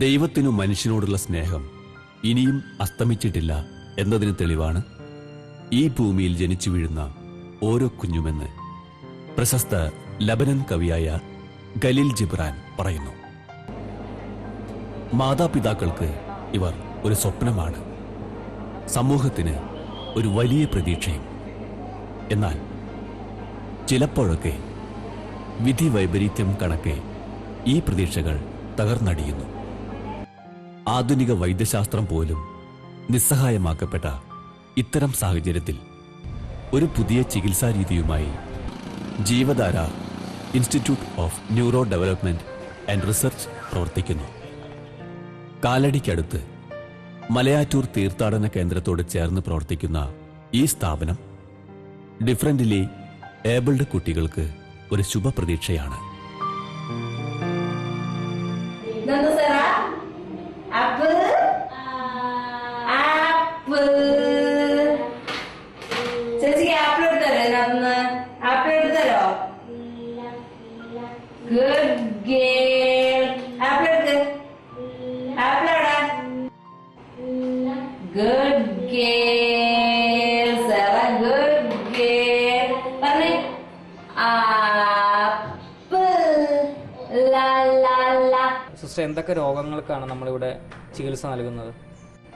ദൈവത്തിനു മനുഷ്യനോടുള്ള സ്നേഹം ഇനിയും അസ്തമിച്ചിട്ടില്ല എന്നതിന് തെളിവാണ് ഈ ഭൂമിയിൽ ജനിച്ചു വീഴുന്ന ഓരോ കുഞ്ഞുമെന്ന് പ്രശസ്ത ലബനൻ കവിയായ ഖലീൽ ജിബ്രാൻ പറയുന്നു. മാതാപിതാക്കൾക്ക് ഇവർ ഒരു സ്വപ്നമാണ്, സമൂഹത്തിന് ഒരു വലിയ പ്രതീക്ഷയും. എന്നാൽ ചിലപ്പോഴൊക്കെ വിധി വൈപരീത്യം കണക്കെ ഈ പ്രതീക്ഷകൾ തകർന്നടിയുന്നു. ആധുനിക വൈദ്യശാസ്ത്രം പോലും നിസ്സഹായമാക്കപ്പെട്ട ഇത്തരം സാഹചര്യത്തിൽ ഒരു പുതിയ ചികിത്സാരീതിയുമായി Jeevadhara institute of neuro development and research പ്രവർത്തിക്കുന്നു. കാലടിക്കടുത്ത് മലയാറ്റൂർ തീർത്ഥാടന കേന്ദ്രത്തോട് ചേർന്ന് പ്രവർത്തിക്കുന്ന ഈ സ്ഥാപനം ഡിഫറന്റ്ലി ഏബിൾഡ് കുട്ടികൾക്ക് ഒരു ശുഭപ്രതീക്ഷയാണ്. സിസ്റ്റർ, എന്തൊക്കെ രോഗങ്ങൾക്കാണ് നമ്മളിവിടെ ചികിത്സ നൽകുന്നത്?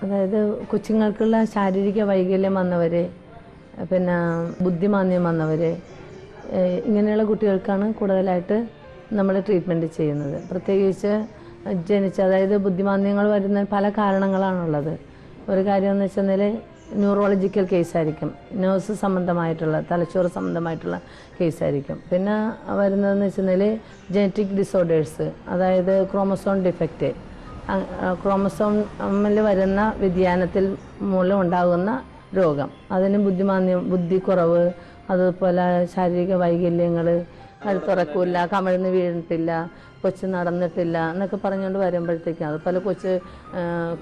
അതായത് കൊച്ചുങ്ങൾക്കുള്ള ശാരീരിക വൈകല്യം വന്നവരെ, പിന്നെ ബുദ്ധിമാന്ദ്യം വന്നവരെ, ഇങ്ങനെയുള്ള കുട്ടികൾക്കാണ് കൂടുതലായിട്ട് നമ്മൾ ട്രീറ്റ്മെൻറ്റ് ചെയ്യുന്നത്. പ്രത്യേകിച്ച് അതായത് ബുദ്ധിമാന്ദ്യങ്ങൾ വരുന്ന പല കാരണങ്ങളാണുള്ളത്. ഒരു കാര്യം എന്ന് വെച്ചാൽ ന്യൂറോളജിക്കൽ കേസായിരിക്കും, നേഴ്സ് സംബന്ധമായിട്ടുള്ള തലച്ചോറ് സംബന്ധമായിട്ടുള്ള കേസായിരിക്കും. പിന്നെ വരുന്നതെന്ന് വെച്ചാൽ ജനറ്റിക് ഡിസോർഡേഴ്സ്, അതായത് ക്രോമസോം ഡിഫക്റ്റ്, ക്രോമസോമിൽ വരുന്ന വ്യതിയാനത്തിൽ മൂലം ഉണ്ടാകുന്ന രോഗം, അതിന് ബുദ്ധിമാന്ദ്യം, ബുദ്ധിക്കുറവ്, അതുപോലെ ശാരീരിക വൈകല്യങ്ങൾ, കഴുത്തുറക്കില്ല, കമിഴ്ന്ന് വീണിട്ടില്ല, കൊച്ച് നടന്നിട്ടില്ല എന്നൊക്കെ പറഞ്ഞുകൊണ്ട് വരുമ്പോഴത്തേക്കും, അതുപോലെ കൊച്ച്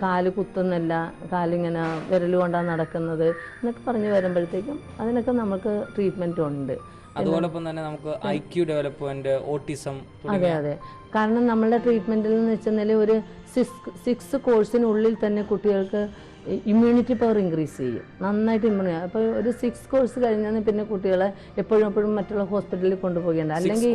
കാല് കുത്തുന്നില്ല, കാലിങ്ങനെ വിരൽ കൊണ്ടാണ് നടക്കുന്നത് എന്നൊക്കെ പറഞ്ഞ് വരുമ്പോഴത്തേക്കും അതിനൊക്കെ നമുക്ക് ട്രീറ്റ്മെൻറ്റും ഉണ്ട്. അതോടൊപ്പം തന്നെ നമുക്ക് IQ ഡെവലപ്മെന്റ്, ഓട്ടിസം. അതെ. കാരണം നമ്മളുടെ ട്രീറ്റ്മെൻറ്റിൽ എന്ന് വെച്ചാൽ ഒരു 6 കോഴ്സിനുള്ളിൽ തന്നെ കുട്ടികൾക്ക് ഇമ്മ്യൂണിറ്റി പവർ ഇൻക്രീസ് ചെയ്യും, നന്നായിട്ട് ഇമ്മ്യൂണിറ്റി. അപ്പോൾ ഒരു 6 കോഴ്സ് കഴിഞ്ഞാൽ പിന്നെ കുട്ടികളെ എപ്പോഴും മറ്റുള്ള ഹോസ്പിറ്റലിൽ കൊണ്ടുപോകേണ്ട. അല്ലെങ്കിൽ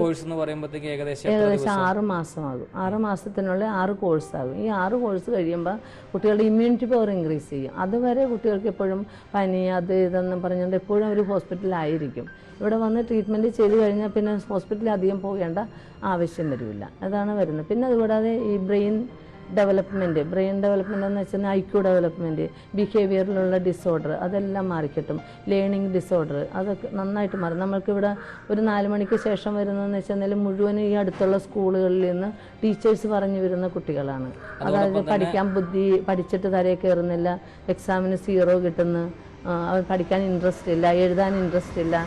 ഏകദേശം 6 മാസമാകും. 6 മാസത്തിനുള്ളിൽ 6 കോഴ്സാകും. ഈ 6 കോഴ്സ് കഴിയുമ്പോൾ കുട്ടികളുടെ ഇമ്മ്യൂണിറ്റി പവർ ഇൻക്രീസ് ചെയ്യും. അതുവരെ കുട്ടികൾക്ക് എപ്പോഴും പനി അത് ഇതെന്നും പറഞ്ഞുകൊണ്ട് എപ്പോഴും അവർ ഹോസ്പിറ്റലിലായിരിക്കും. ഇവിടെ വന്ന് ട്രീറ്റ്മെൻറ്റ് ചെയ്ത് കഴിഞ്ഞാൽ പിന്നെ ഹോസ്പിറ്റലിൽ അധികം പോകേണ്ട ആവശ്യം വരില്ല. അതാണ് വരുന്നത്. പിന്നെ അതുകൂടാതെ ഈ ബ്രെയിൻ ഡെവലപ്മെൻറ്റ് എന്ന് വെച്ചാൽ IQ ഡെവലപ്മെൻറ്റ്, ബിഹേവിയറിലുള്ള ഡിസോർഡർ അതെല്ലാം മാറിക്കിട്ടും. ലേണിംഗ് ഡിസോർഡർ അതൊക്കെ നന്നായിട്ട് മാറും. നമ്മൾക്കിവിടെ ഒരു 4 മണിക്ക് ശേഷം വരുന്നതെന്ന് വെച്ചാൽ മുഴുവനും ഈ അടുത്തുള്ള സ്കൂളുകളിൽ നിന്ന് ടീച്ചേഴ്സ് പറഞ്ഞു വരുന്ന കുട്ടികളാണ്. അതായത് പഠിച്ചിട്ട് തലയിൽ കയറുന്നില്ല, എക്സാമിന് 0 കിട്ടുന്നു, അവർ പഠിക്കാൻ ഇൻട്രസ്റ്റ് ഇല്ല, എഴുതാൻ ഇൻട്രസ്റ്റ് ഇല്ല,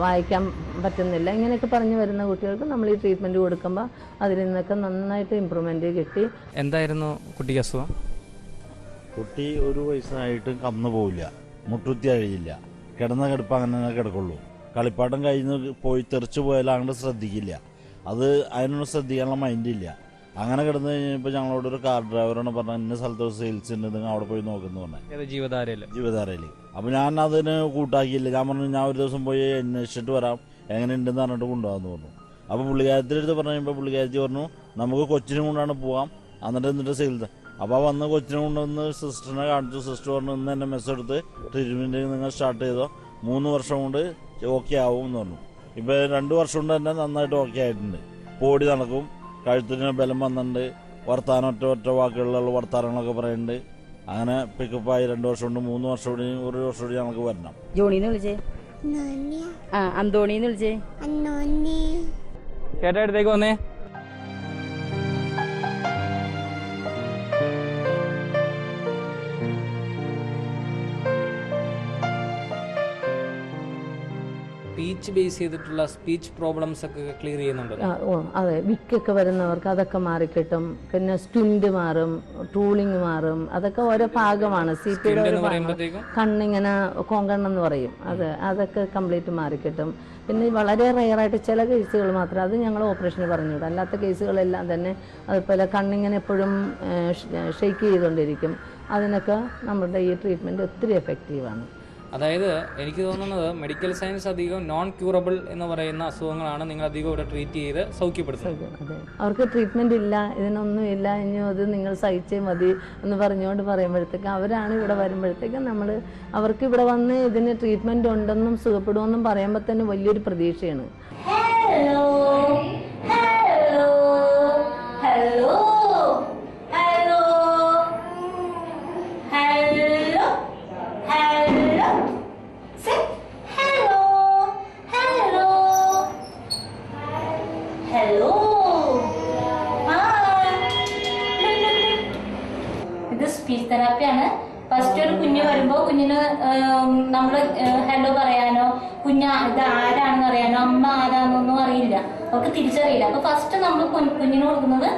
വായിക്കാൻ പറ്റുന്നില്ല, ഇങ്ങനെയൊക്കെ പറഞ്ഞു വരുന്ന കുട്ടികൾക്ക് നമ്മൾ ഈ ട്രീറ്റ്മെൻറ്റ് കൊടുക്കുമ്പോൾ അതിൽ നിന്നൊക്കെ നന്നായിട്ട് ഇമ്പ്രൂവ്മെൻറ്റ് കിട്ടി. എന്തായിരുന്നു കുട്ടിക്ക് അസുഖം? കുട്ടി 1 വയസ്സായിട്ടും കന്നു പോവില്ല, മുട്ടുത്തി കഴിയില്ല, കിടന്ന കിടപ്പ് അങ്ങനെ കിടക്കുള്ളൂ. കളിപ്പാട്ടം കഴിഞ്ഞ് പോയി തെറിച്ചു പോയാലും അങ്ങോട്ട് ശ്രദ്ധിക്കില്ല, അത് അതിനൊന്നും ശ്രദ്ധിക്കാനുള്ള മൈൻഡില്ല. അങ്ങനെ കിടന്നു കഴിഞ്ഞപ്പോൾ ഞങ്ങളോട് ഒരു കാർ ഡ്രൈവറാണ് പറഞ്ഞത് ഇന്ന സ്ഥലത്ത് സെയിൽസ് ഉണ്ട്, നിങ്ങൾ അവിടെ പോയി നോക്കുന്നു പറഞ്ഞത്, ജീവധാരയിൽ. അപ്പോൾ ഞാൻ അതിന് കൂട്ടാക്കിയില്ല. ഞാൻ പറഞ്ഞു ഞാൻ ഒരു ദിവസം പോയി അന്വേഷിച്ചിട്ട് വരാം, എങ്ങനെയുണ്ടെന്ന് പറഞ്ഞിട്ട് കൊണ്ടുപോകാമെന്ന് പറഞ്ഞു. അപ്പോൾ പുള്ളിക്കാരത്തിൻ്റെ അടുത്ത് പറഞ്ഞപ്പോൾ പുള്ളിക്കാരത്തി പറഞ്ഞു നമുക്ക് കൊച്ചിനും കൊണ്ടാണ് പോകാം, എന്നിട്ട് സെയിൽസ്. അപ്പോൾ വന്ന് കൊച്ചിനെ കൊണ്ടുവന്ന് സിസ്റ്ററിനെ കാണിച്ചു. സിസ്റ്റർ പറഞ്ഞു ഇന്ന് തന്നെ മെസ്സ് എടുത്ത് ട്രീറ്റ്മെൻറ്റ് നിങ്ങൾ സ്റ്റാർട്ട് ചെയ്തോ, 3 വർഷം കൊണ്ട് ഓക്കെ ആവും എന്ന് പറഞ്ഞു. ഇപ്പോൾ 2 വർഷം കൊണ്ട് തന്നെ നന്നായിട്ട് ഓക്കെ ആയിട്ടുണ്ട്. പോടി നടക്കും, കഴുത്തിന് ബലം വന്നിട്ടുണ്ട്, വർത്താനം ഒറ്റ വാക്കുകളിലുള്ള വർത്താനങ്ങളൊക്കെ പറയുന്നുണ്ട്. അങ്ങനെ പിക്കപ്പായി 2 വർഷം കൊണ്ട് 3 വർഷം കൂടി 1 വർഷം കൂടി ഞങ്ങൾക്ക് വരണം. ജോണിന്ന് വിളിച്ചേ, അന്തോണിന്ന് വിളിച്ചേ, ചേട്ടാ അടുത്തേക്ക് വന്നേ. സ്പീച്ച് ബേസ് ചെയ്തിട്ടുള്ള സ്പീച്ച് പ്രോബ്ലംസ് ഒക്കെ ക്ലിയർ ചെയ്യുന്നുണ്ട്? അതെ, വിക്കൊക്കെ വരുന്നവർക്ക് അതൊക്കെ മാറിക്കിട്ടും. പിന്നെ സ്ക്വിൻഡ് മാറും, ട്രൂളിങ് മാറും. അതൊക്കെ ഓരോ ഭാഗമാണ്. കണ്ണിങ്ങനെ കോങ്കണ്ണെന്ന് പറയും, അതൊക്കെ കംപ്ലീറ്റ് മാറിക്കിട്ടും. പിന്നെ വളരെ റെയറായിട്ട് ചില കേസുകൾ മാത്രം, അത് ഞങ്ങൾ ഓപ്പറേഷന് പറഞ്ഞുവിടും. അല്ലാത്ത കേസുകളെല്ലാം തന്നെ അതുപോലെ കണ്ണിങ്ങനെ എപ്പോഴും ഷെയ്ക്ക് ചെയ്തുകൊണ്ടിരിക്കും. അതിനൊക്കെ നമ്മുടെ ഈ ട്രീറ്റ്മെൻറ്റ് ഒത്തിരി എഫക്റ്റീവാണ്. അതായത് എനിക്ക് തോന്നുന്നത് മെഡിക്കൽ സയൻസ് അധികം നോൺ ക്യൂറബിൾ എന്ന് പറയുന്ന അസുഖങ്ങളാണ് നിങ്ങൾ അധികം ഇവിടെ ട്രീറ്റ് ചെയ്ത് സൗഖ്യപ്പെടുത്തുന്നത്. അതെ, അവർക്ക് ട്രീറ്റ്മെൻറ്റ് ഇല്ല, ഇതിനൊന്നും ഇല്ല, ഇനി അത് നിങ്ങൾ സഹിച്ചേ മതി എന്ന് പറഞ്ഞുകൊണ്ട് പറയുമ്പോഴത്തേക്ക് അവരാണ് ഇവിടെ വരുമ്പോഴത്തേക്കും നമ്മൾ അവർക്ക് ഇവിടെ വന്ന് ഇതിന് ട്രീറ്റ്മെൻറ്റ് ഉണ്ടെന്നും സുഖപ്പെടുമെന്നും പറയുമ്പോൾ തന്നെ വലിയൊരു പ്രതീക്ഷയാണ്. ഇത് സ്പീച്ച് തെറാപ്പിയാണ്. ഫസ്റ്റ് ഒരു കുഞ്ഞ് വരുമ്പോൾ കുഞ്ഞിന് നമ്മൾ ഹലോ പറയാനോ കുഞ്ഞ് ഇത് ആരാണെന്ന് അറിയാനോ അമ്മ ആരാന്നൊന്നും അറിയില്ല, അവർക്ക് തിരിച്ചറിയില്ല. അപ്പൊ ഫസ്റ്റ് നമ്മൾ കുഞ്ഞിന് കൊടുക്കുന്നത്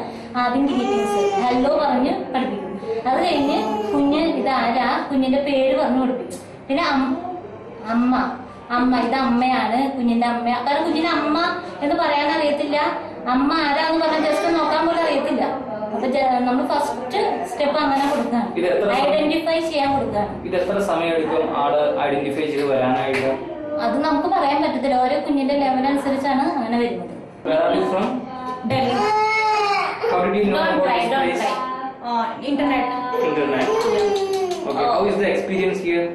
ആദ്യം ഗ്രീറ്റിംഗ്സ് ഹലോ പറഞ്ഞ് പഠിപ്പിക്കും. അത് കഴിഞ്ഞ് കുഞ്ഞ് ഇതാരാ കുഞ്ഞിന്റെ പേര് പറഞ്ഞു പഠിപ്പിക്കും. പിന്നെ അമ്മ അമ്മ ഇത് അമ്മയാണ്, കുഞ്ഞിന്റെ അമ്മ. കാരണം കുഞ്ഞിന് അമ്മ എന്ന് പറയാൻ അറിയത്തില്ല, അമ്മ ആരാന്ന് പറഞ്ഞാൽ ജസ്റ്റ് നോക്കാൻ പോലും അറിയത്തില്ല. അപ്പൊ നമ്മൾ ഫസ്റ്റ് സ്റ്റെപ്പ് അങ്ങനെ കൊടുക്കുകയാണ്, ഐഡന്റിഫൈ ചെയ്യാൻ കൊടുക്കുകയാണ്. ഇത് എത്ര സമയം എടുക്കും ആള് ഐഡന്റിഫൈ ചെയ്ത് വരാനായിട്ട്? അത് നമുക്ക് പറയാൻ പറ്റത്തില്ല, ഓരോ കുഞ്ഞിന്റെ ലെവൽ അനുസരിച്ചാണ് അങ്ങനെ വരുന്നത്. Delhi. Internet. Okay. How is the experience here?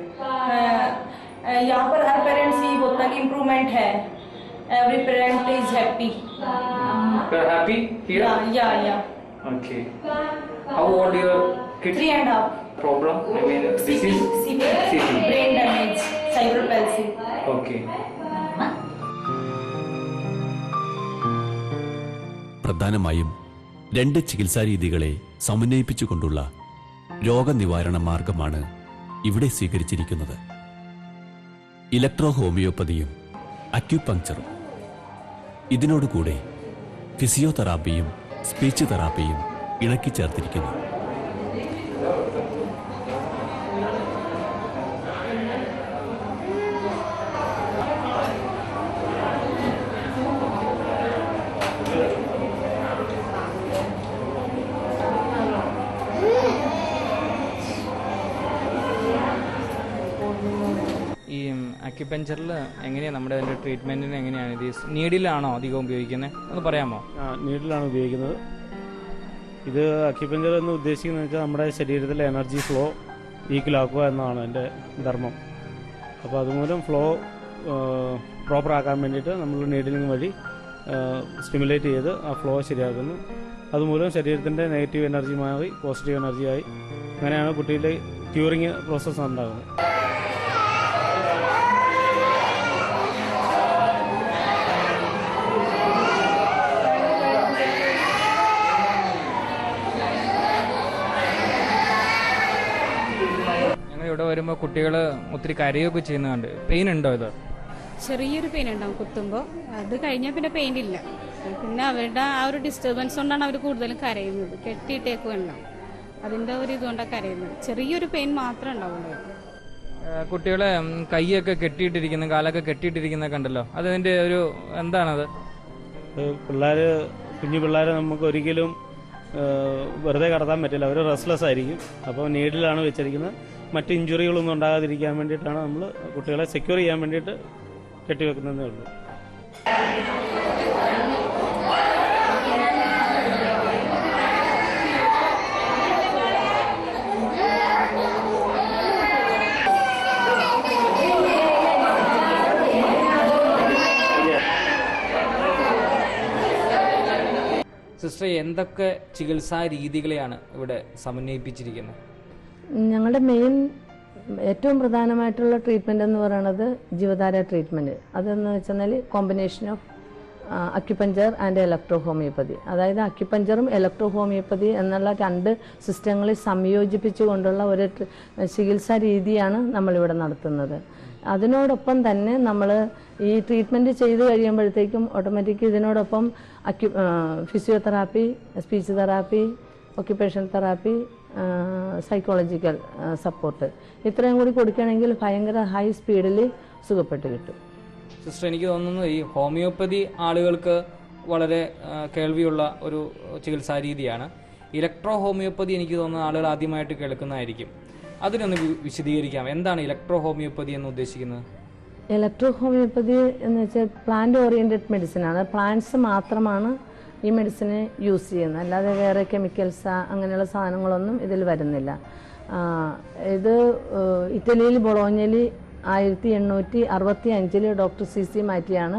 यहाँ पर हर पेरेंट्स की बहुत तक इम्प्रूवमेंट है. Every parent is happy. You're happy here? Yeah. Okay. How old your kid? 3.5. Problem? I mean, this is CP. Brain damage, cerebral palsy. Okay. പ്രധാനമായും 2 ചികിത്സാരീതികളെ സമന്വയിപ്പിച്ചുകൊണ്ടുള്ള രോഗനിവാരണ മാർഗമാണ് ഇവിടെ സ്വീകരിച്ചിരിക്കുന്നത്. ഇലക്ട്രോ ഹോമിയോപ്പതിയും അക്യുപങ്ക്ചറും. ഇതിനോടുകൂടെ ഫിസിയോതെറാപ്പിയും സ്പീച്ച് തെറാപ്പിയും ഇണക്കി ചേർത്തിരിക്കുന്നു. ഈ അക്യുപഞ്ചറിൽ എങ്ങനെയാണ് നമ്മുടെ അതിൻ്റെ ട്രീറ്റ്മെൻറ്റിന് എങ്ങനെയാണ്? ഇത് നീഡിലാണോ അധികം ഉപയോഗിക്കുന്നത്? ഒന്ന് പറയാമോ? നീഡിലാണ് ഉപയോഗിക്കുന്നത്. ഇത് അക്യുപഞ്ചർ എന്ന് ഉദ്ദേശിക്കുന്നത് വെച്ചാൽ നമ്മുടെ ശരീരത്തിലെ എനർജി ഫ്ലോ ഈക്വലാക്കുക എന്നതാണ് എൻ്റെ ധർമ്മം. അപ്പോൾ അതുമൂലം ഫ്ലോ പ്രോപ്പർ ആക്കാൻ വേണ്ടിയിട്ട് നമ്മൾ നീഡിലിംഗ് വഴി സ്റ്റിമുലേറ്റ് ചെയ്ത് ആ ഫ്ലോ ശരിയാക്കുന്നു. അതുമൂലം ശരീരത്തിൻ്റെ നെഗറ്റീവ് എനർജി മാറി പോസിറ്റീവ് എനർജിയായി അങ്ങനെയാണ് കുട്ടിയിലെ ക്യൂറിങ് പ്രോസസ്സ് ഉണ്ടാകുന്നത്. ഇവിടെ വരുമ്പോൾ കുട്ടികൾ ഒത്തിരി കരയൊക്കെ ചെയ്യുന്നുണ്ട്. പെയിൻ ഉണ്ടോ? ഇത് ചെറിയൊരു പെയിൻ ഉണ്ടാവും കുത്തുമ്പോൾ, അത് കഴിഞ്ഞാൽ പിന്നെ പെയിൻ ഇല്ല. പിന്നെ അവരുടെ ആ ഒരു ഡിസ്റ്റർബൻസ് കൊണ്ടാണ് അവർ കൂടുതലും കരയുന്നത്. കെട്ടിയിട്ടേക്കുണ്ടാവും, അതിൻ്റെ ഒരു ഇതുകൊണ്ടാണ് കരയുന്നത്. ചെറിയൊരു പെയിൻ മാത്രമേ ഉണ്ടാവുള്ളൂ. കുട്ടികളെ കൈയൊക്കെ കെട്ടിയിട്ടിരിക്കുന്ന കാലൊക്കെ കെട്ടിയിട്ടിരിക്കുന്ന കണ്ടല്ലോ, അതിൻ്റെ ഒരു എന്താണത്? കുഞ്ഞു പിള്ളേരെ നമുക്ക് ഒരിക്കലും വെറുതെ കടത്താൻ പറ്റില്ല, അവർ റെസ്റ്റ്ലെസ് ആയിരിക്കും. അപ്പോൾ നീഡിലാണ് വെച്ചിരിക്കുന്നത്. മറ്റ് ഇഞ്ചുറികളൊന്നും ഉണ്ടാകാതിരിക്കാൻ വേണ്ടിയിട്ടാണ് നമ്മൾ കുട്ടികളെ സെക്യൂർ ചെയ്യാൻ വേണ്ടിയിട്ട് കെട്ടിവെക്കുന്നതേ ഉള്ളൂ. സിസ്റ്റർ, എന്തൊക്കെ ചികിത്സാ രീതികളെയാണ് ഇവിടെ സമന്വയിപ്പിച്ചിരിക്കുന്നത്? ഞങ്ങളുടെ ഏറ്റവും പ്രധാനമായിട്ടുള്ള ട്രീറ്റ്മെൻറ്റ് എന്ന് പറയുന്നത് ജീവധാര ട്രീറ്റ്മെൻറ്റ്. അതെന്ന് വെച്ചാൽ combination of acupuncture and electro homeopathy. അതായത് അക്യുപഞ്ചറും ഇലക്ട്രോ ഹോമിയോപ്പതി എന്നുള്ള രണ്ട് സിസ്റ്റങ്ങളെ സംയോജിപ്പിച്ചുകൊണ്ടുള്ള ഒരു ചികിത്സാ രീതിയാണ് നമ്മളിവിടെ നടത്തുന്നത്. അതിനോടൊപ്പം തന്നെ നമ്മൾ ഈ ട്രീറ്റ്മെൻറ്റ് ചെയ്ത് കഴിയുമ്പോഴത്തേക്കും ഓട്ടോമാറ്റിക് ഇതിനോടൊപ്പം physiotherapy, speech therapy, occupation therapy, psychological support ഇത്രയും കൂടി കൊടുക്കുകയാണെങ്കിൽ ഭയങ്കര ഹൈ സ്പീഡിൽ സുഖപ്പെട്ട് കിട്ടും. സിസ്റ്റർ, എനിക്ക് തോന്നുന്നു ഈ ഹോമിയോപ്പതി ആളുകൾക്ക് വളരെ കേൾവിയുള്ള ഒരു ചികിത്സാ രീതിയാണ്. ഇലക്ട്രോ ഹോമിയോപ്പതി എനിക്ക് തോന്നുന്ന ആളുകൾ ആദ്യമായിട്ട് കേൾക്കുന്നതായിരിക്കും. അതിനൊന്ന് വിശദീകരിക്കാം. എന്താണ് ഇലക്ട്രോ ഹോമിയോപ്പതി എന്ന് ഉദ്ദേശിക്കുന്നത്? ഇലക്ട്രോ ഹോമിയോപ്പതി എന്ന് വെച്ചാൽ പ്ലാന്റ് ഓറിയൻറ്റഡ് മെഡിസിനാണ്. പ്ലാന്റ്സ് മാത്രമാണ് ഈ മെഡിസിന് യൂസ് ചെയ്യുന്നത്, അല്ലാതെ വേറെ കെമിക്കൽസ് അങ്ങനെയുള്ള സാധനങ്ങളൊന്നും ഇതിൽ വരുന്നില്ല. ഇത് ഇറ്റലിയിൽ ബൊളോഞ്ഞയിൽ 1865 ഡോക്ടർ CC മാറ്റിയാണ്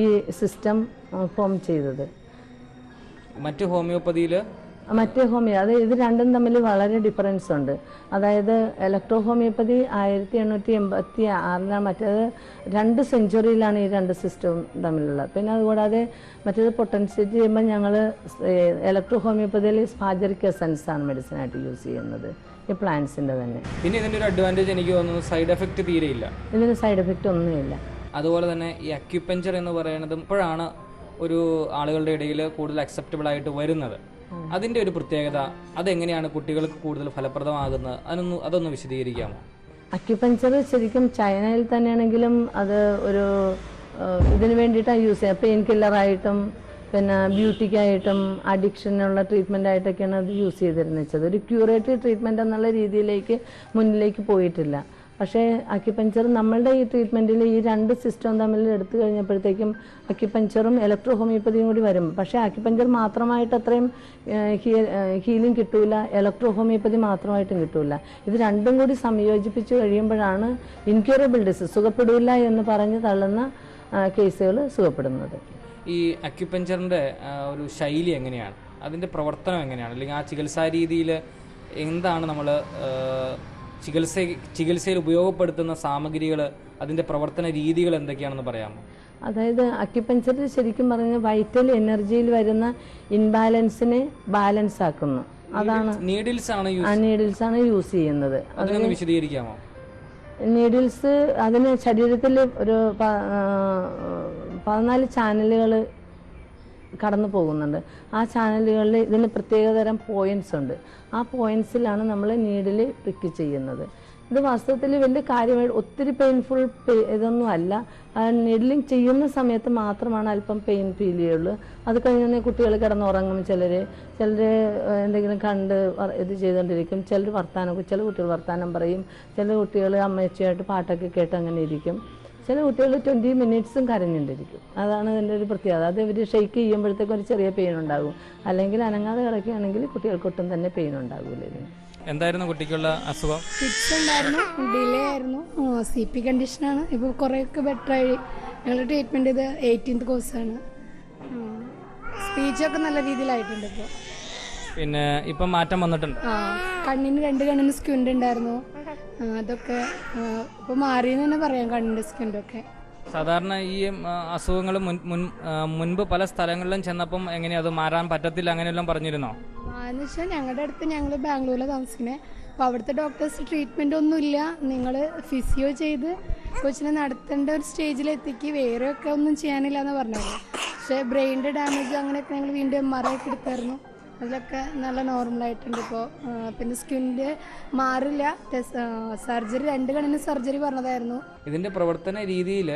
ഈ സിസ്റ്റം ഫോം ചെയ്തത്. മറ്റ് ഹോമിയോപ്പതിയിൽ അത് ഇത് രണ്ടും തമ്മിൽ വളരെ ഡിഫറൻസ് ഉണ്ട്. അതായത് ഇലക്ട്രോ ഹോമിയോപ്പതി 1886 മറ്റേത് 2 സെഞ്ച്വറിയിലാണ് ഈ രണ്ട് സിസ്റ്റവും തമ്മിലുള്ളത്. പിന്നെ അതുകൂടാതെ മറ്റേത് പൊട്ടൻഷ്യേറ്റ് ചെയ്യുമ്പോൾ ഞങ്ങൾ ഇലക്ട്രോ ഹോമിയോപ്പതിയിൽ സ്പാജറിക് എസൻസ് ആണ് മെഡിസിനായിട്ട് യൂസ് ചെയ്യുന്നത്, ഈ പ്ലാന്റ്സിൻ്റെ തന്നെ. പിന്നെ ഇതിൻ്റെ ഒരു അഡ്വാൻറ്റേജ് എനിക്ക് തോന്നുന്നു സൈഡ് എഫക്റ്റ് തീരെയില്ല. ഇതിന് സൈഡ് എഫക്റ്റ് ഒന്നുമില്ല. അതുപോലെ തന്നെ ഈ അക്യുപഞ്ചർ എന്ന് പറയുന്നത് ഇപ്പോഴാണ് ഒരു ആളുകളുടെ ഇടയിൽ കൂടുതൽ അക്സെപ്റ്റബിൾ ആയിട്ട് വരുന്നത്. അതിൻ്റെ ഒരു പ്രത്യേകത, അതെങ്ങനെയാണ് കുട്ടികൾക്ക് കൂടുതൽ ഫലപ്രദമാകുന്നത്, അതൊന്ന് വിശദീകരിക്കാമോ? അക്യുപഞ്ചർ ശരിക്കും ചൈനയിൽ തന്നെയാണെങ്കിലും അത് ഒരു ഇതിന് വേണ്ടിയിട്ടാണ് യൂസ് ചെയ്യുക. പെയിൻ കില്ലറായിട്ടും പിന്നെ ബ്യൂട്ടിക്കായിട്ടും അഡിക്ഷനുള്ള ട്രീറ്റ്മെൻ്റ് ആയിട്ടൊക്കെയാണ് അത് യൂസ് ചെയ്തിരുന്നത്. ഒരു ക്യൂറേറ്റീവ് ട്രീറ്റ്മെൻറ്റ് എന്നുള്ള രീതിയിലേക്ക് മുന്നിലേക്ക് പോയിട്ടില്ല. പക്ഷേ അക്യുപഞ്ചർ നമ്മളുടെ ഈ ട്രീറ്റ്മെൻറ്റിൽ ഈ രണ്ട് സിസ്റ്റം തമ്മിൽ എടുത്തു കഴിഞ്ഞപ്പോഴത്തേക്കും അക്യുപഞ്ചറും ഇലക്ട്രോ ഹോമിയോപ്പതിയും കൂടി വരും. പക്ഷേ അക്യുപഞ്ചർ മാത്രമായിട്ട് അത്രയും ഹീലിംഗ് കിട്ടൂല, ഇലക്ട്രോ ഹോമിയോപ്പതി മാത്രമായിട്ടും കിട്ടൂല. ഇത് രണ്ടും കൂടി സംയോജിപ്പിച്ച് കഴിയുമ്പോഴാണ് ഇൻക്യൂറബിൾ ഡിസീസ്, സുഖപ്പെടില്ല എന്ന് പറഞ്ഞ് തള്ളുന്ന കേസുകൾ സുഖപ്പെടുന്നത്. ഈ അക്യുപഞ്ചറിൻ്റെ ഒരു ശൈലി എങ്ങനെയാണ്, അതിൻ്റെ പ്രവർത്തനം എങ്ങനെയാണ്, അല്ലെങ്കിൽ ആ ചികിത്സാ രീതിയിൽ എന്താണ് നമ്മൾ ചികിത്സയിൽ ഉപയോഗപ്പെടുത്തുന്ന സാമഗ്രികൾ, അതിൻ്റെ പ്രവർത്തന രീതികൾ എന്തൊക്കെയാണെന്ന് പറയാമോ? അതായത് അക്യുപഞ്ചറിൽ ശരിക്കും പറഞ്ഞാൽ വൈറ്റൽ എനർജിയിൽ വരുന്ന ഇൻബാലൻസിനെ ബാലൻസ് ആക്കുന്നു. അതാണ് നീഡിൽസ് ആണ് യൂസ് ചെയ്യുന്നത്. അതൊന്ന് വിശദീകരിക്കാമോ? നീഡിൽസ് അതിന് ശരീരത്തിൽ ഒരു 14 ചാനലുകൾ കടന്നു പോകുന്നുണ്ട്. ആ ചാനലുകളിൽ ഇതിന് പ്രത്യേകതരം പോയിന്റ്സ് ഉണ്ട്. ആ പോയിന്റ്സിലാണ് നമ്മൾ നീഡിൽ പ്രിക്ക് ചെയ്യുന്നത്. ഇത് വാസ്തവത്തിൽ വലിയ കാര്യമായി ഒത്തിരി പെയിൻഫുൾ ഇതൊന്നും അല്ല. നീഡ്ലിങ് ചെയ്യുന്ന സമയത്ത് മാത്രമാണ് അല്പം പെയിൻ ഫീൽ ചെയ്യുള്ളൂ. അത് കഴിഞ്ഞാൽ കുട്ടികൾ കിടന്നുറങ്ങും. ചിലർ എന്തെങ്കിലും കണ്ട് ഇത് ചെയ്തുകൊണ്ടിരിക്കും. ചില കുട്ടികൾ വർത്താനം പറയും. ചില കുട്ടികൾ അമ്മയച്ചയായിട്ട് പാട്ടൊക്കെ കേട്ട് അങ്ങനെ ഇരിക്കും. ചില കുട്ടികൾ 20 മിനിറ്റ്സും കരഞ്ഞുകൊണ്ടിരിക്കും. അതാണ് ഇതിൻ്റെ ഒരു പ്രത്യേകത. അത് ഇവർ ഷെയ്ക്ക് ചെയ്യുമ്പോഴത്തേക്കും ഒരു ചെറിയ പെയിൻ ഉണ്ടാകും. അല്ലെങ്കിൽ അനങ്ങാതെ കിടക്കുകയാണെങ്കിൽ കുട്ടികൾക്കൊട്ടും തന്നെ പെയിൻ ഉണ്ടാകില്ല. ഇതിന് എന്തായിരുന്നു കുട്ടിക്കുള്ള അസുഖം? ഫിറ്റ്സ് ഉണ്ടായിരുന്നു, ഡിലേ ആയിരുന്നു, CP കണ്ടീഷനാണ്. ഇപ്പോൾ കുറേയൊക്കെ ബെറ്ററായി. ഞങ്ങൾ ട്രീറ്റ്മെൻറ്റ് ചെയ്ത് 18th കോഴ്സാണ്. സ്പീച്ചൊക്കെ നല്ല രീതിയിലായിട്ടുണ്ട്. ഇപ്പോൾ പിന്നെ ഇപ്പം മാറ്റം വന്നിട്ടുണ്ട്. കണ്ണിന് 2 കണ്ണിന് സ്ക്വിൻ്റ് ഉണ്ടായിരുന്നു. അതൊക്കെ ഇപ്പോൾ മാറിയെന്ന് തന്നെ പറയാം. കണ്ണിൻ്റെ സ്ക്വിൻ്റൊക്കെ സാധാരണ ഈ അസുഖങ്ങൾ മുൻപ് പല സ്ഥലങ്ങളിലും ചെന്നപ്പം എങ്ങനെയാ അത് മാറാൻ പറ്റത്തില്ല അങ്ങനെയെല്ലാം പറഞ്ഞിരുന്നോ? എന്ന് വെച്ചാൽ ഞങ്ങളുടെ അടുത്ത് ഞങ്ങൾ ബാംഗ്ലൂരിൽ താമസിക്കുന്നത്. അപ്പോൾ അവിടുത്തെ ഡോക്ടേഴ്സ് ട്രീറ്റ്മെൻ്റ് ഒന്നുമില്ല, നിങ്ങൾ ഫിസിയോ ചെയ്ത് കൊച്ചിനെ നടത്തേണ്ട ഒരു സ്റ്റേജിലെത്തിക്ക്, വേറെയൊക്കെ ഒന്നും ചെയ്യാനില്ല എന്ന് പറഞ്ഞത്. പക്ഷേ ബ്രെയിനിൻ്റെ ഡാമേജ് അങ്ങനെയൊക്കെ ഞങ്ങൾ വീണ്ടും MRI ഒക്കെ എടുത്തായിരുന്നു. അതിലൊക്കെ നല്ല നോർമലായിട്ടുണ്ട് ഇപ്പോൾ. പിന്നെ സ്കിന്നിൻ്റെ മാറില്ല. സർജറി 2 കണ്ണിന് സർജറി പറഞ്ഞതായിരുന്നു. ഇതിൻ്റെ പ്രവർത്തന രീതിയിൽ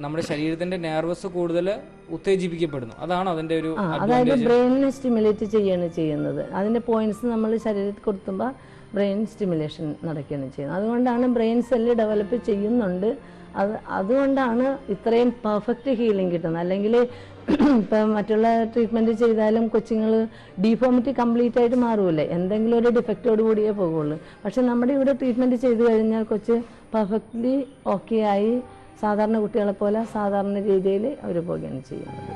നമ്മുടെ ശരീരത്തിന്റെ നെർവസ് കൂടുതൽ ഉത്തേജിപ്പിക്കപ്പെടുന്നു. അതാണ് അതിന്റെ ഒരു അതായത് ബ്രെയിനിനെ സ്റ്റിമുലേറ്റ് ചെയ്യാണ് ചെയ്യുന്നത്. അതിന്റെ പോയിന്റ്സ് നമ്മൾ ശരീരത്തിൽ കൊടുത്തുമ്പോൾ ബ്രെയിൻ സ്റ്റിമുലേഷൻ നടക്കുകയാണ് ചെയ്യുന്നത്. അതുകൊണ്ടാണ് ബ്രെയിൻ സെല്ല് ഡെവലപ്പ് ചെയ്യുന്നുണ്ട്. അതുകൊണ്ടാണ് ഇത്രയും പെർഫെക്റ്റ് ഹീലിംഗ് കിട്ടുന്നത്. അല്ലെങ്കിൽ ഇപ്പം മറ്റുള്ള ട്രീറ്റ്മെൻറ്റ് ചെയ്താലും കൊച്ചുങ്ങൾ ഡീഫോമിറ്റി കംപ്ലീറ്റ് ആയിട്ട് മാറുമല്ലേ, എന്തെങ്കിലും ഒരു ഡിഫക്റ്റോട് കൂടിയേ പോകുള്ളൂ. പക്ഷെ നമ്മുടെ ഇവിടെ ട്രീറ്റ്മെൻറ്റ് ചെയ്ത് കഴിഞ്ഞാൽ കൊച്ച് പെർഫെക്റ്റ്ലി ഓക്കെ ആയി സാധാരണ കുട്ടികളെ പോലെ സാധാരണ രീതിയിൽ അവർ പോവുകയാണ് ചെയ്യുന്നത്.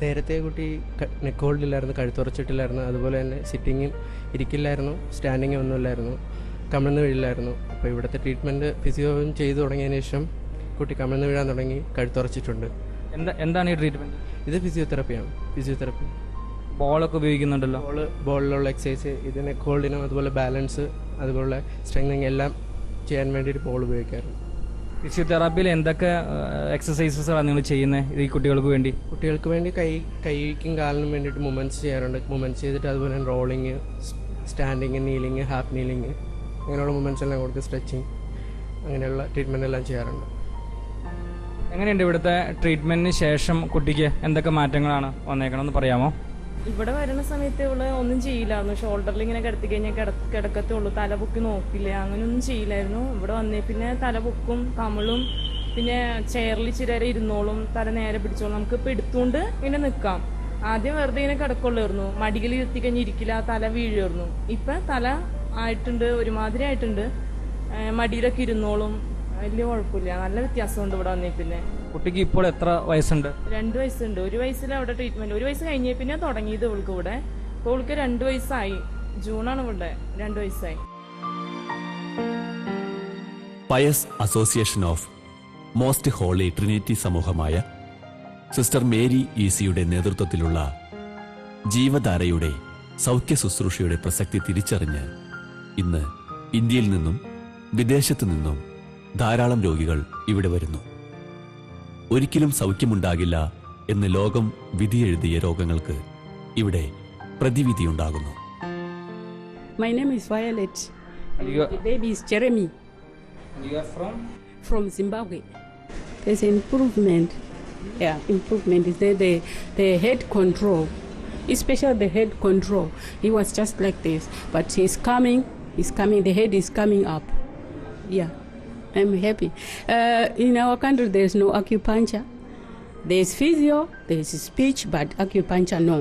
നേരത്തെ കുട്ടി നെക്ക് ഹോൾഡില്ലായിരുന്നു, കഴുത്തുറച്ചിട്ടില്ലായിരുന്നു, അതുപോലെ തന്നെ സിറ്റിങ്ങും ഇരിക്കില്ലായിരുന്നു, സ്റ്റാൻഡിങ്ങും ഒന്നുമില്ലായിരുന്നു, കമിഴ്ന്ന് വീഴില്ലായിരുന്നു. അപ്പോൾ ഇവിടുത്തെ ട്രീറ്റ്മെൻറ്റ് ഫിസിയോയും ചെയ്തു തുടങ്ങിയതിന് ശേഷം കുട്ടി കമിഴ്ന്ന് വീഴാൻ തുടങ്ങി, കഴുത്തുറച്ചിട്ടുണ്ട്. എന്താണ് ഈ ട്രീറ്റ്മെൻറ്റ്? ഇത് ഫിസിയോതെറപ്പിയാണ്. ഫിസിയോതെറപ്പി ബോളൊക്കെ ഉപയോഗിക്കുന്നുണ്ടല്ലോ. ബോളിലുള്ള എക്സസൈസ്, ഇത് നെക്ക് ഹോൾഡിനും അതുപോലെ ബാലൻസ്, അതുപോലെ സ്ട്രെങ്തനിങ് എല്ലാം ചെയ്യാൻ വേണ്ടിയിട്ട് ബോൾ ഉപയോഗിക്കാറുണ്ട്. ഫിസിയോതെറാപ്പിയിൽ എന്തൊക്കെ എക്സസൈസസാണ് നിങ്ങൾ ചെയ്യുന്നത് ഈ കുട്ടികൾക്ക് വേണ്ടി? കുട്ടികൾക്ക് വേണ്ടി കൈക്കും കാലിനും വേണ്ടിയിട്ട് മൂവ്മെൻറ്റ്സ് ചെയ്യാറുണ്ട്. മൂവ്മെൻറ്റ്സ് ചെയ്തിട്ട് അതുപോലെ തന്നെ റോളിങ്, സ്റ്റാൻഡിങ്, നീലിങ്, ഹാഫ് നീലിങ്, അങ്ങനെയുള്ള മൂവ്മെൻറ്റ്സ് എല്ലാം കൊടുത്ത് സ്ട്രെച്ചിങ്, അങ്ങനെയുള്ള ട്രീറ്റ്മെൻ്റ് എല്ലാം ചെയ്യാറുണ്ട്. എങ്ങനെയുണ്ട് ഇവിടുത്തെ ട്രീറ്റ്മെൻറ്റിന് ശേഷം കുട്ടിക്ക് എന്തൊക്കെ മാറ്റങ്ങളാണ് വന്നേക്കണമെന്ന് പറയാമോ? ഇവിടെ വരുന്ന സമയത്ത് ഇവിടെ ഒന്നും ചെയ്യില്ലായിരുന്നു. ഷോൾഡറിൽ ഇങ്ങനെ കിടത്തി കഴിഞ്ഞാൽ കിടക്കത്തുള്ളൂ, തല പൊക്കി നോക്കില്ല, അങ്ങനെയൊന്നും ചെയ്യില്ലായിരുന്നു. ഇവിടെ വന്നേ പിന്നെ തല പൊക്കും, കമളും, പിന്നെ ചെയറിൽ ഇച്ചിരി നേരം ഇരുന്നോളും, തല നേരെ പിടിച്ചോളും. നമുക്ക് ഇപ്പം എടുത്തുകൊണ്ട് ഇങ്ങനെ നിൽക്കാം. ആദ്യം വെറുതെ ഇങ്ങനെ കിടക്കുള്ളായിരുന്നു, മടിയിൽ ഇരുത്തി കഴിഞ്ഞ് ഇരിക്കില്ല, തല വീഴുമായിരുന്നു. ഇപ്പം തല ആയിട്ടുണ്ട്, ഒരുമാതിരി ആയിട്ടുണ്ട്, മടിയിലൊക്കെ ഇരുന്നോളും, വലിയ കുഴപ്പമില്ല, നല്ല വ്യത്യാസമുണ്ട് ഇവിടെ വന്നേ. പിന്നെ കുട്ടിക്ക് ഇപ്പോൾ എത്ര വയസ്സുണ്ട്? 2 വയസ്സുണ്ട്. 1 വയസ്സിൽ അവിടെ ട്രീറ്റ്മെന്റ്, 1 വയസ്സ് കഴിഞ്ഞേ പിന്നെ തുടങ്ങിയത് ഇവൾക്ക് ഇവിടെ. ഇപ്പോൾ ഇവൾക്ക് 2 വയസ്സായി, ജൂണാണ് ഇവിടെ 2 വയസ്സായി. Pious Association of Most Holy Trinity സമൂഹമായ സിസ്റ്റർ മേരി ഈസിയുടെ നേതൃത്വത്തിലുള്ള ജീവധാരയുടെ സൗഖ്യ ശുശ്രൂഷയുടെ പ്രസക്തി തിരിച്ചറിഞ്ഞ് ഇന്ന് ഇന്ത്യയിൽ നിന്നും വിദേശത്തു നിന്നും ധാരാളം രോഗികൾ ഇവിടെ വരുന്നു. ഒരിക്കലും സൗഖ്യമുണ്ടാകില്ല എന്ന് ലോകം വിധിയെഴുതിയ രോഗങ്ങൾക്ക് ഇവിടെ പ്രതിവിധിയുണ്ടാകുന്നു. My name is Violet. The baby is Jeremy. You are from Zimbabwe. There's improvement. Yeah, improvement is there. The head control, especially the head control. He was just like this, but he's coming. The head is coming up. Yeah. I'm happy. In our country, there's no acupuncture. There's physio, there's speech, but acupuncture, no.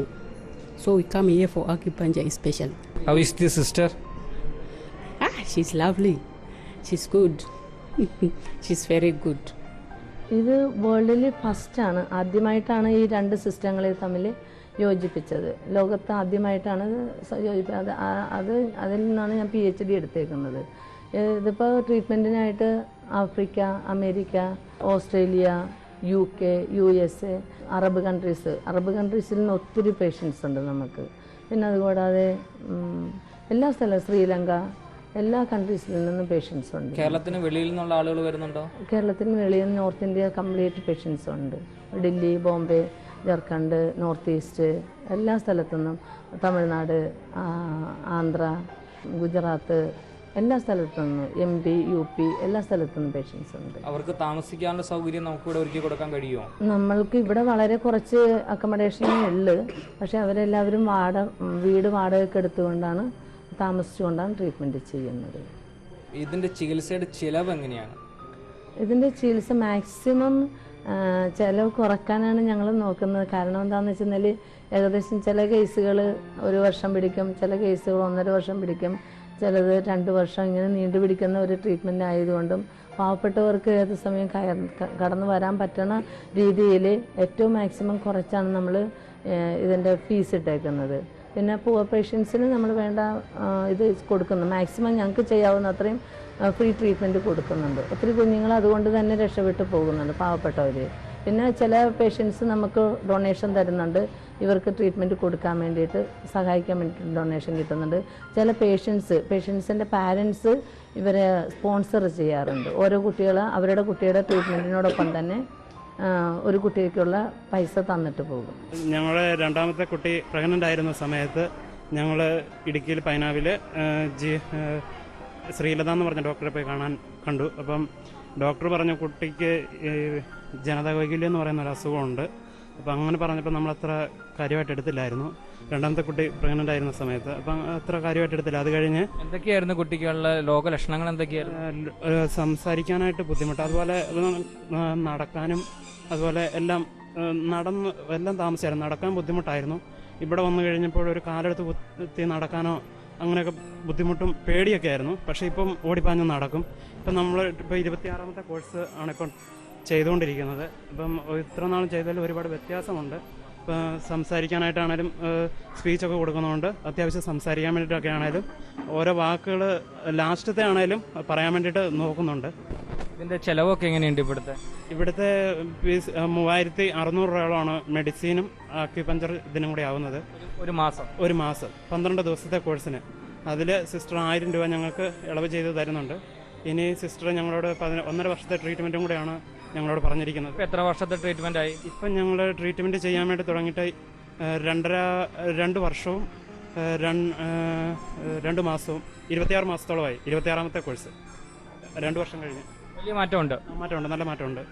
So we come here for acupuncture especially. How is the sister? She's lovely. She's good. She's very good. ഇത് വേൾഡിൽ ഫസ്റ്റാണ്, ആദ്യമായിട്ടാണ് ഈ 2 സിസ്റ്റങ്ങളെ തമ്മിൽ യോജിപ്പിച്ചത്. ലോകത്ത് ആദ്യമായിട്ടാണ് യോജിപ്പിച്ചത്. അതിൽ നിന്നാണ് ഞാൻ PhD എടുത്തേക്കുന്നത്. ഇതിപ്പോൾ ട്രീറ്റ്മെൻറ്റിനായിട്ട് Africa, America, Australia, UK, USA, Arab കൺട്രീസിൽ നിന്ന് ഒത്തിരി പേഷ്യൻസ് ഉണ്ട് നമുക്ക്. പിന്നെ അതുകൂടാതെ എല്ലാ സ്ഥലവും, ശ്രീലങ്ക, എല്ലാ കൺട്രീസിൽ നിന്നും പേഷ്യൻസ് ഉണ്ട്. കേരളത്തിന് വെളിയിൽ നിന്നുള്ള ആളുകൾ വരുന്നുണ്ടോ? കേരളത്തിന് വെളിയിൽ നിന്ന് നോർത്ത് ഇന്ത്യ കംപ്ലീറ്റ് പേഷ്യൻസ് ഉണ്ട്. ഡൽഹി, ബോംബെ, ജാർഖണ്ഡ്, നോർത്ത് ഈസ്റ്റ്, എല്ലാ സ്ഥലത്തുനിന്നും, തമിഴ്നാട്, ആന്ധ്ര, ഗുജറാത്ത്, എല്ലാ സ്ഥലത്തുനിന്നും, MP, UP, എല്ലാ സ്ഥലത്തുനിന്നും പേഷ്യൻസ് ഉണ്ട്. അവർക്ക് താമസിക്കാനുള്ള സൗകര്യം നമുക്ക് ഇവിടെ ഒരുക്കി കൊടുക്കാൻ കഴിയുമോ? നമ്മൾക്ക് ഇവിടെ വളരെ കുറച്ച് അക്കോമഡേഷനേ ഉള്ളു. പക്ഷെ അവരെല്ലാവരും വീട് വാടകയ്ക്ക് എടുത്തുകൊണ്ടാണ്, താമസിച്ചുകൊണ്ടാണ് ട്രീറ്റ്മെൻറ്റ് ചെയ്യുന്നത്. ഇതിൻ്റെ ചികിത്സയുടെ ചിലവ് എങ്ങനെയാണ്? ഇതിൻ്റെ ചികിത്സ മാക്സിമം ചിലവ് കുറയ്ക്കാനാണ് ഞങ്ങൾ നോക്കുന്നത്. കാരണം എന്താണെന്ന് വെച്ചാൽ ഏകദേശം ചില കേസുകൾ 1 വർഷം പിടിക്കും, ചില കേസുകൾ 1.5 വർഷം പിടിക്കും, ചിലത് 2 വർഷം, ഇങ്ങനെ നീണ്ടുപിടിക്കുന്ന ഒരു ട്രീറ്റ്മെൻറ്റ് ആയതുകൊണ്ടും പാവപ്പെട്ടവർക്ക് ഏത് സമയം കടന്നു വരാൻ പറ്റുന്ന രീതിയിൽ ഏറ്റവും മാക്സിമം കുറച്ചാണ് നമ്മൾ ഇതിൻ്റെ ഫീസ് ഇട്ടേക്കുന്നത്. പിന്നെ പുവർ പേഷ്യൻസിന് നമ്മൾ വേണ്ട ഇത് കൊടുക്കുന്നു. മാക്സിമം ഞങ്ങൾക്ക് ചെയ്യാവുന്ന അത്രയും ഫ്രീ ട്രീറ്റ്മെൻറ്റ് കൊടുക്കുന്നുണ്ട്. ഒത്തിരി കുഞ്ഞുങ്ങൾ അതുകൊണ്ട് തന്നെ രക്ഷപ്പെട്ടു പോകുന്നുണ്ട്, പാവപ്പെട്ടവർ. പിന്നെ ചില പേഷ്യൻസ് നമുക്ക് ഡൊണേഷൻ തരുന്നുണ്ട്, ഇവർക്ക് ട്രീറ്റ്മെൻറ്റ് കൊടുക്കാൻ വേണ്ടിയിട്ട്, സഹായിക്കാൻ വേണ്ടിയിട്ട് ഡൊണേഷൻ കിട്ടുന്നുണ്ട്. ചില പേഷ്യൻസിൻ്റെ പാരൻസ് ഇവരെ സ്പോൺസർ ചെയ്യാറുണ്ട്. ഓരോ അവരുടെ കുട്ടിയുടെ ട്രീറ്റ്മെൻറ്റിനോടൊപ്പം തന്നെ ഒരു കുട്ടിക്കുള്ള പൈസ തന്നിട്ട് പോകും. ഞങ്ങളുടെ 2ാമത്തെ കുട്ടി പ്രഗ്നൻ്റ് ആയിരുന്ന സമയത്ത് ഞങ്ങൾ ഇടുക്കിയിൽ പൈനാവിൽ ശ്രീലത എന്ന് പറഞ്ഞ ഡോക്ടറെ പോയി കണ്ടു. അപ്പം ഡോക്ടർ പറഞ്ഞു കുട്ടിക്ക് ജനതവൈകല്യം എന്ന് പറയുന്ന ഒരു അസുഖമുണ്ട്. അപ്പം അങ്ങനെ പറഞ്ഞപ്പോൾ നമ്മളത്ര കാര്യമായിട്ട് എടുത്തില്ലായിരുന്നു. 2ാമത്തെ കുട്ടി പ്രഗ്നൻ്റ് ആയിരുന്ന സമയത്ത് അപ്പം അത്ര കാര്യമായിട്ട് എടുത്തില്ല. അത് കഴിഞ്ഞ് എന്തൊക്കെയായിരുന്നു കുട്ടിക്കുള്ള രോഗലക്ഷണങ്ങൾ? എന്തൊക്കെയായിരുന്നു? സംസാരിക്കാനായിട്ട് ബുദ്ധിമുട്ട്, അതുപോലെ നടക്കാനും, അതുപോലെ എല്ലാം താമസിച്ചായിരുന്നു. നടക്കാൻ ബുദ്ധിമുട്ടായിരുന്നു. ഇവിടെ വന്നു കഴിഞ്ഞപ്പോൾ ഒരു കാലെടുത്ത് കുത്തി നടക്കാനോ അങ്ങനെയൊക്കെ ബുദ്ധിമുട്ടും പേടിയൊക്കെ ആയിരുന്നു. പക്ഷേ ഇപ്പം ഓടിപ്പാഞ്ഞ് നടക്കും. ഇപ്പം നമ്മൾ 26ാമത്തെ കോഴ്സ് ആണ് ഇപ്പം ചെയ്തുകൊണ്ടിരിക്കുന്നത്. ഇപ്പം ഇത്ര നാളും ചെയ്തതിൽ ഒരുപാട് വ്യത്യാസമുണ്ട്. ഇപ്പം സംസാരിക്കാനായിട്ടാണേലും സ്പീച്ചൊക്കെ കൊടുക്കുന്നുണ്ട്. അത്യാവശ്യം സംസാരിക്കാൻ വേണ്ടിയിട്ടൊക്കെ ആണേലും ഓരോ വാക്കുകൾ ലാസ്റ്റത്തെ ആണേലും പറയാൻ വേണ്ടിയിട്ട് നോക്കുന്നുണ്ട്. ഇതിൻ്റെ ചിലവൊക്കെ എങ്ങനെയുണ്ട് ഇവിടുത്തെ ഫീസ് 3600 രൂപയോളമാണ് മെഡിസിനും അക്യുപഞ്ചർ ഇതിനും കൂടി ആവുന്നത്. ഒരു മാസം 12 ദിവസത്തെ കോഴ്സിന്. അതിൽ സിസ്റ്റർ 1000 രൂപ ഞങ്ങൾക്ക് ഇളവ് ചെയ്ത് തരുന്നുണ്ട്. ഇനി സിസ്റ്റർ ഞങ്ങളോട് 1.5 വർഷത്തെ ട്രീറ്റ്മെൻറ്റും കൂടെയാണ് ഞങ്ങളോട് പറഞ്ഞിരിക്കുന്നത്. എത്ര വർഷത്തെ ട്രീറ്റ്മെൻ്റ് ആയി? ഇപ്പം ഞങ്ങൾ ട്രീറ്റ്മെൻറ്റ് ചെയ്യാൻ വേണ്ടി തുടങ്ങിയിട്ട് 2 വർഷവും 2 മാസവും 26 മാസത്തോളമായി. 26ാമത്തെ കോഴ്സ് 2 വർഷം കഴിഞ്ഞ്. വലിയ മാറ്റമുണ്ട്. നല്ല മാറ്റമുണ്ട്.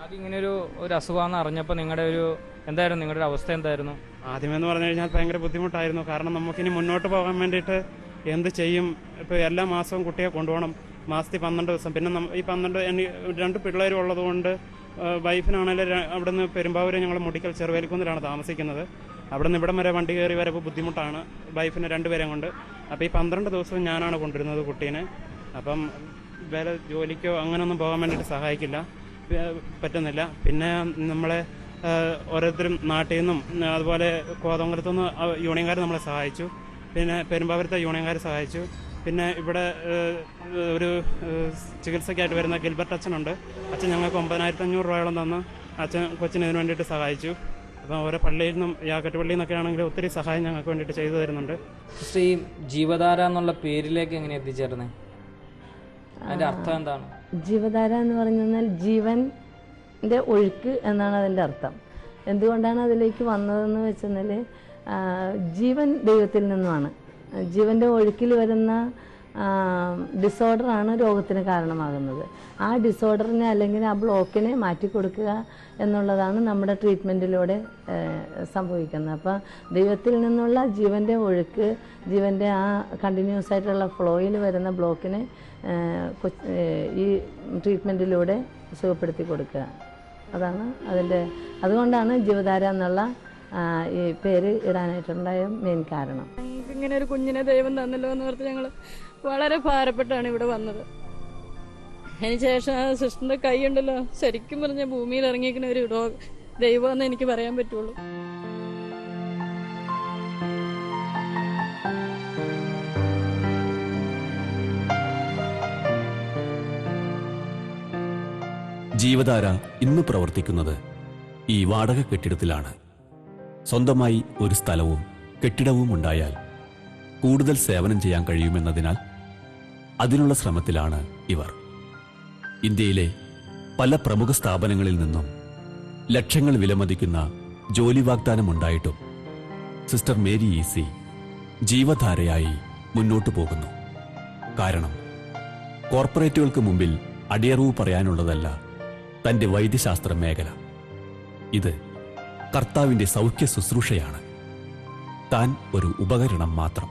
ആദ്യം ഇങ്ങനെ ഒരു അസുഖമാണെന്ന് അറിഞ്ഞപ്പോൾ നിങ്ങളുടെ ഒരു അവസ്ഥ എന്തായിരുന്നു? ആദ്യമെന്ന് പറഞ്ഞു കഴിഞ്ഞാൽ ഭയങ്കര ബുദ്ധിമുട്ടായിരുന്നു. കാരണം നമുക്കിനി മുന്നോട്ട് പോകാൻ വേണ്ടിയിട്ട് എന്ത് ചെയ്യും? ഇപ്പോൾ എല്ലാ മാസവും കുട്ടിയെ കൊണ്ടുപോകണം. മാസത്തിൽ 12 ദിവസം. പിന്നെ ഈ 2 പിള്ളേരും ഉള്ളതുകൊണ്ട് വൈഫിനാണെങ്കിലും അവിടുന്ന് പെരുമ്പാവൂർ ഞങ്ങൾ മുടിക്കൽ ചെറുവേലിക്കുന്നിലാണ് താമസിക്കുന്നത്. അവിടുന്ന് ഇവിടം വരെ വണ്ടി കയറി വരപ്പോൾ ബുദ്ധിമുട്ടാണ് വൈഫിന് 2 പേരെയും കൊണ്ട്. അപ്പോൾ ഈ 12 ദിവസവും ഞാനാണ് കൊണ്ടുവരുന്നത് കുട്ടീനെ. അപ്പം വേറെ ജോലിക്കോ അങ്ങനെയൊന്നും പോകാൻ വേണ്ടിയിട്ട് പറ്റുന്നില്ല. പിന്നെ നമ്മളെ ഓരോരുത്തരും നാട്ടിൽ നിന്നും അതുപോലെ കോതമംഗലത്തുനിന്ന് യൂണിയൻകാർ നമ്മളെ സഹായിച്ചു. പിന്നെ പെരുമ്പാവൂരത്തെ യൂണിയൻകാർ സഹായിച്ചു. പിന്നെ ഇവിടെ ഒരു ചികിത്സയ്ക്കായിട്ട് വരുന്ന ഗിൽബർട്ട് അച്ഛനുണ്ട്. അച്ഛൻ ഞങ്ങൾക്ക് 9500 രൂപയോളം തന്ന് അച്ഛൻ കൊച്ചിന് ഇതിന് വേണ്ടിയിട്ട് സഹായിച്ചു. അപ്പം ഓരോ പള്ളിയിൽ നിന്നും യാക്കട്ടുപള്ളിയിൽ നിന്നൊക്കെ ആണെങ്കിൽ ഒത്തിരി സഹായം ഞങ്ങൾക്ക് വേണ്ടിയിട്ട് ചെയ്തു തരുന്നുണ്ട്. ഈ ജീവധാര എന്നുള്ള പേരിലേക്ക് എങ്ങനെ എത്തിച്ചേർന്നേ? അതിൻ്റെ അർത്ഥം എന്താണ്? ജീവധാര എന്ന് പറഞ്ഞാൽ ജീവൻ്റെ ഒഴുക്ക് എന്നാണ് അതിൻ്റെ അർത്ഥം. എന്തുകൊണ്ടാണ് അതിലേക്ക് വന്നതെന്ന് വെച്ചെന്നാൽ ജീവൻ ദൈവത്തിൽ നിന്നുമാണ്. ജീവൻ്റെ ഒഴുക്കിൽ വരുന്ന ഡിസോർഡറാണ് രോഗത്തിന് കാരണമാകുന്നത്. ആ ഡിസോർഡറിനെ അല്ലെങ്കിൽ ആ ബ്ലോക്കിനെ മാറ്റിക്കൊടുക്കുക എന്നുള്ളതാണ് നമ്മുടെ ട്രീറ്റ്മെൻറ്റിലൂടെ സംഭവിക്കുന്നത്. അപ്പോൾ ദൈവത്തിൽ നിന്നുള്ള ജീവൻ്റെ ഒഴുക്ക്, ജീവൻ്റെ ആ കണ്ടിന്യൂസ് ആയിട്ടുള്ള ഫ്ലോയിൽ വരുന്ന ബ്ലോക്കിനെ ഈ ട്രീറ്റ്മെൻറ്റിലൂടെ സുഖപ്പെടുത്തി കൊടുക്കുക. അതാണ് അതുകൊണ്ടാണ് ജീവധാര എന്നുള്ള ഈ പേര് ഇടാനായിട്ടുണ്ടായ മെയിൻ കാരണം. ഇങ്ങനെ ഒരു കുഞ്ഞിനെ ദൈവം തന്നല്ലോ എന്ന് ഓർത്ത് ഞങ്ങൾ വളരെ ഭാരപ്പെട്ടാണ് ഇവിടെ വന്നത്. അതിനുശേഷം ആ സിസ്റ്ററിന്റെ കൈ ഉണ്ടല്ലോ, ശരിക്കും പറഞ്ഞ ഭൂമിയിൽ ഇറങ്ങിയിരിക്കുന്ന ഒരു ദൈവമെന്ന് എനിക്ക് പറയാൻ പറ്റുള്ളൂ. ജീവധാര ഇന്ന് പ്രവർത്തിക്കുന്നത് ഈ വാടക കെട്ടിടത്തിലാണ്. സ്വന്തമായി ഒരു സ്ഥലവും കെട്ടിടവും ഉണ്ടായാൽ കൂടുതൽ സേവനം ചെയ്യാൻ കഴിയുമെന്നതിനാൽ അതിനുള്ള ശ്രമത്തിലാണ് ഇവർ. ഇന്ത്യയിലെ പല പ്രമുഖ സ്ഥാപനങ്ങളിൽ നിന്നും ലക്ഷങ്ങൾ വിലമതിക്കുന്ന ജോലി വാഗ്ദാനമുണ്ടായിട്ടും സിസ്റ്റർ മേരി ഈസി ജീവധാരയായി മുന്നോട്ടു പോകുന്നു. കാരണം കോർപ്പറേറ്റുകൾക്ക് മുമ്പിൽ അടിയറവ് പറയാനുള്ളതല്ല തന്റെ വൈദ്യശാസ്ത്ര മേഖല. ഇത് കർത്താവിന്റെ സൗഖ്യ ശുശ്രൂഷയാണ്. താൻ ഒരു ഉപകരണം മാത്രം.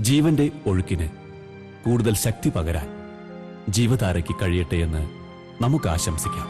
ജീവന്റെ ഒഴുക്കിന് കൂടുതൽ ശക്തി പകരാൻ ജീവധാരയ്ക്ക് കഴിയട്ടെ എന്ന് നമുക്ക് ആശംസിക്കാം.